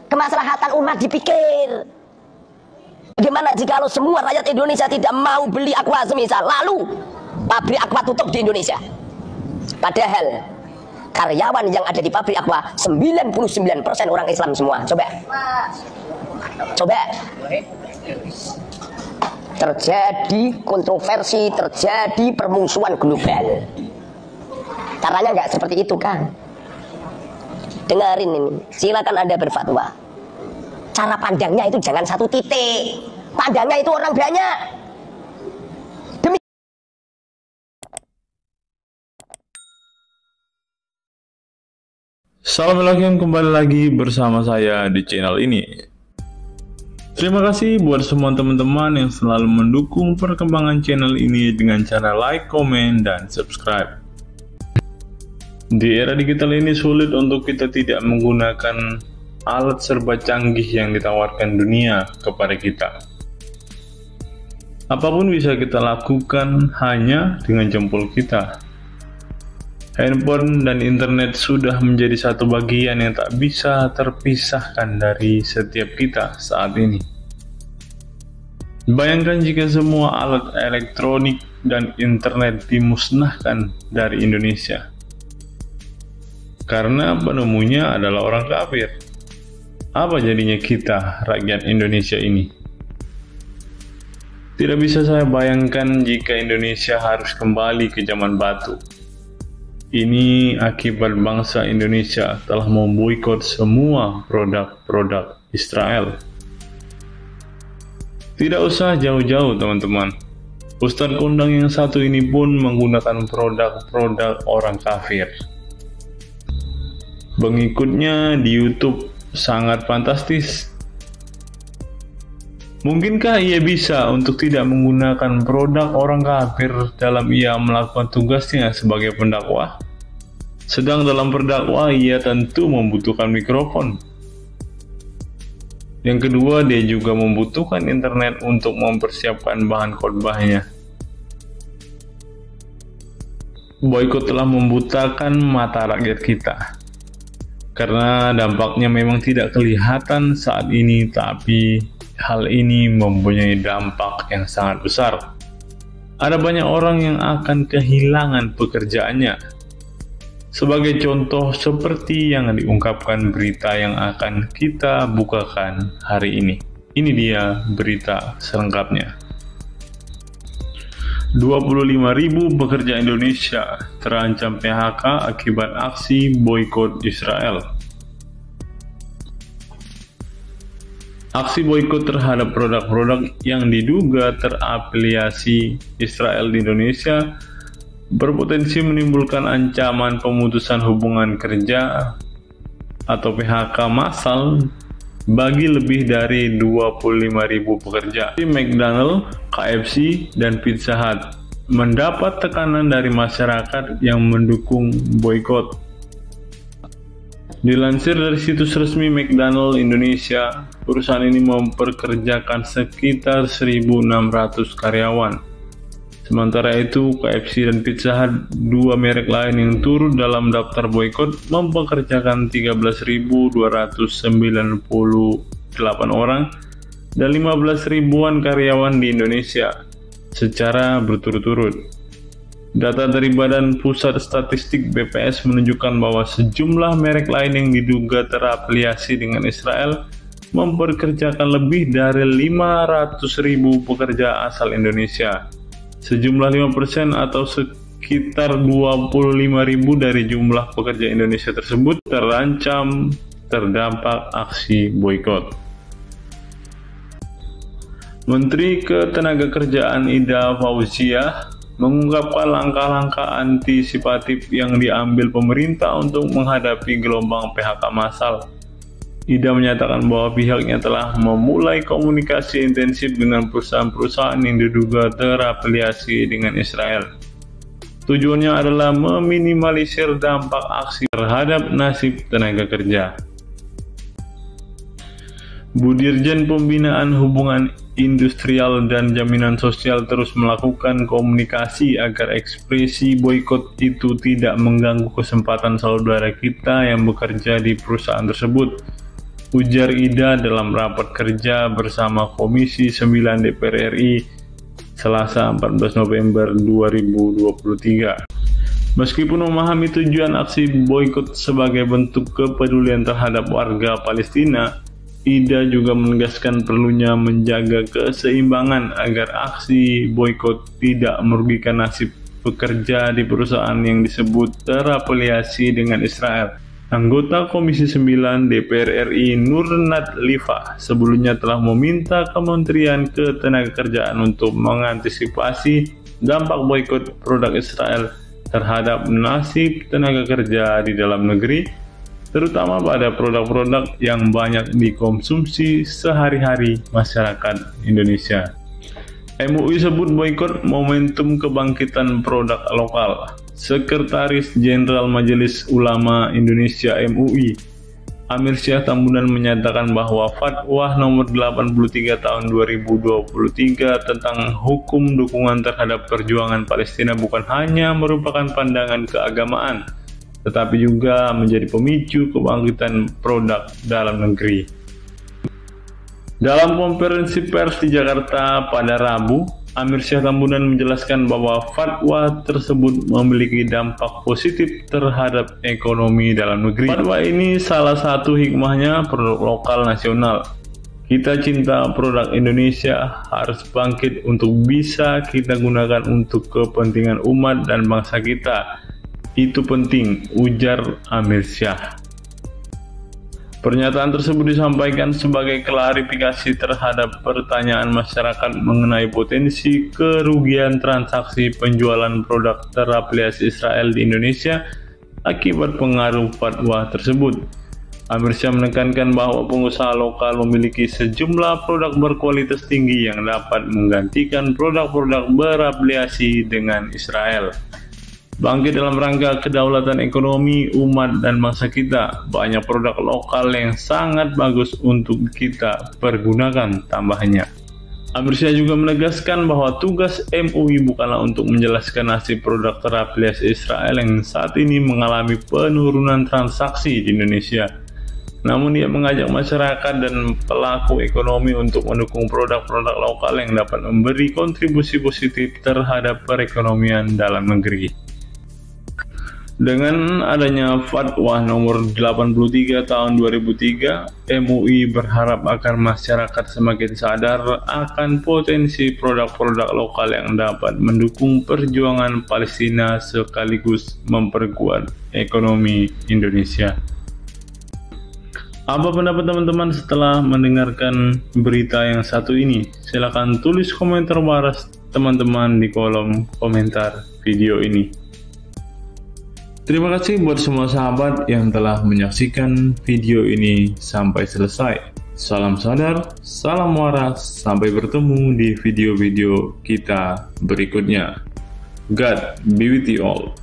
Kemaslahatan umat dipikir. Bagaimana jika semua rakyat Indonesia tidak mau beli Aqua semisal, lalu pabrik Aqua tutup di Indonesia? Padahal karyawan yang ada di pabrik Aqua 99% orang Islam semua. Coba terjadi kontroversi, terjadi permusuhan global. Caranya nggak seperti itu, kan? Dengerin ini, silakan Anda berfatwa. Cara pandangnya itu jangan satu titik, pandangnya itu orang banyak. Assalamualaikum, kembali lagi bersama saya di channel ini. Terima kasih buat semua teman-teman yang selalu mendukung perkembangan channel ini dengan cara like, komen, dan subscribe. Di era digital ini sulit untuk kita tidak menggunakan alat serba canggih yang ditawarkan dunia kepada kita. Apapun bisa kita lakukan hanya dengan jempol kita. Handphone dan internet sudah menjadi satu bagian yang tak bisa terpisahkan dari setiap kita saat ini. Bayangkan jika semua alat elektronik dan internet dimusnahkan dari Indonesia. Karena penemunya adalah orang kafir. Apa jadinya kita, rakyat Indonesia ini? Tidak bisa saya bayangkan jika Indonesia harus kembali ke zaman batu. Ini akibat bangsa Indonesia telah memboikot semua produk-produk Israel. Tidak usah jauh-jauh, teman-teman. Ustadz kondang yang satu ini pun menggunakan produk-produk orang kafir. Pengikutnya di YouTube sangat fantastis. Mungkinkah ia bisa untuk tidak menggunakan produk orang kafir dalam ia melakukan tugasnya sebagai pendakwah? Sedang dalam berdakwah ia tentu membutuhkan mikrofon. Yang kedua, dia juga membutuhkan internet untuk mempersiapkan bahan khotbahnya. Boikot telah membutakan mata rakyat kita. Karena dampaknya memang tidak kelihatan saat ini, tapi hal ini mempunyai dampak yang sangat besar. Ada banyak orang yang akan kehilangan pekerjaannya. Sebagai contoh seperti yang diungkapkan berita yang akan kita bukakan hari ini. Ini dia berita selengkapnya. 25.000 pekerja Indonesia terancam PHK akibat aksi boikot Israel. Aksi boikot terhadap produk-produk yang diduga terafiliasi Israel di Indonesia berpotensi menimbulkan ancaman pemutusan hubungan kerja atau PHK massal bagi lebih dari 25.000 pekerja. McDonald, KFC, dan Pizza Hut mendapat tekanan dari masyarakat yang mendukung boikot. Dilansir dari situs resmi McDonald Indonesia, perusahaan ini memperkerjakan sekitar 1.600 karyawan. Sementara itu, KFC dan Pizza Hut, dua merek lain yang turut dalam daftar boikot, mempekerjakan 13.298 orang dan 15 ribuan karyawan di Indonesia secara berturut-turut. Data dari Badan Pusat Statistik BPS menunjukkan bahwa sejumlah merek lain yang diduga terafiliasi dengan Israel memperkerjakan lebih dari 500.000 pekerja asal Indonesia. Sejumlah 5% atau sekitar 25.000 dari jumlah pekerja Indonesia tersebut terancam terdampak aksi boikot. Menteri Ketenagakerjaan Ida Fauziah mengungkapkan langkah-langkah antisipatif yang diambil pemerintah untuk menghadapi gelombang PHK massal. Ida menyatakan bahwa pihaknya telah memulai komunikasi intensif dengan perusahaan-perusahaan yang diduga terafiliasi dengan Israel. Tujuannya adalah meminimalisir dampak aksi terhadap nasib tenaga kerja. Bu Dirjen Pembinaan Hubungan Industrial dan Jaminan Sosial terus melakukan komunikasi agar ekspresi boikot itu tidak mengganggu kesempatan saudara kita yang bekerja di perusahaan tersebut. ujar Ida dalam rapat kerja bersama Komisi 9 DPR RI Selasa 14 November 2023. Meskipun memahami tujuan aksi boikot sebagai bentuk kepedulian terhadap warga Palestina, Ida juga menegaskan perlunya menjaga keseimbangan agar aksi boikot tidak merugikan nasib pekerja di perusahaan yang disebut terafiliasi dengan Israel. Anggota Komisi 9 DPR RI Nurnat Lifa sebelumnya telah meminta Kementerian Ketenagakerjaan untuk mengantisipasi dampak boikot produk Israel terhadap nasib tenaga kerja di dalam negeri, terutama pada produk-produk yang banyak dikonsumsi sehari-hari masyarakat Indonesia. MUI sebut boikot momentum kebangkitan produk lokal. Sekretaris Jenderal Majelis Ulama Indonesia MUI, Amir Syah Tambunan menyatakan bahwa Fatwa Nomor 83 Tahun 2023 tentang hukum dukungan terhadap perjuangan Palestina bukan hanya merupakan pandangan keagamaan, tetapi juga menjadi pemicu kebangkitan produk dalam negeri. Dalam konferensi pers di Jakarta pada Rabu, Amir Syah Tambunan menjelaskan bahwa fatwa tersebut memiliki dampak positif terhadap ekonomi dalam negeri. Fatwa ini salah satu hikmahnya produk lokal nasional. Kita cinta produk Indonesia harus bangkit untuk bisa kita gunakan untuk kepentingan umat dan bangsa kita. Itu penting, ujar Amir Syah. Pernyataan tersebut disampaikan sebagai klarifikasi terhadap pertanyaan masyarakat mengenai potensi kerugian transaksi penjualan produk terafiliasi Israel di Indonesia akibat pengaruh fatwa tersebut. Amir Syah menekankan bahwa pengusaha lokal memiliki sejumlah produk berkualitas tinggi yang dapat menggantikan produk-produk berafiliasi dengan Israel. Bangkit dalam rangka kedaulatan ekonomi umat dan bangsa kita, banyak produk lokal yang sangat bagus untuk kita pergunakan, tambahnya. Amir Syah juga menegaskan bahwa tugas MUI bukanlah untuk menjelaskan nasib produk terafiliasi Israel yang saat ini mengalami penurunan transaksi di Indonesia. Namun ia mengajak masyarakat dan pelaku ekonomi untuk mendukung produk-produk lokal yang dapat memberi kontribusi positif terhadap perekonomian dalam negeri. Dengan adanya Fatwa Nomor 83 Tahun 2003, MUI berharap agar masyarakat semakin sadar akan potensi produk-produk lokal yang dapat mendukung perjuangan Palestina sekaligus memperkuat ekonomi Indonesia. Apa pendapat teman-teman setelah mendengarkan berita yang satu ini? Silahkan tulis komentar waras teman-teman di kolom komentar video ini. Terima kasih buat semua sahabat yang telah menyaksikan video ini sampai selesai. Salam sadar, salam waras, sampai bertemu di video-video kita berikutnya. God be with you all.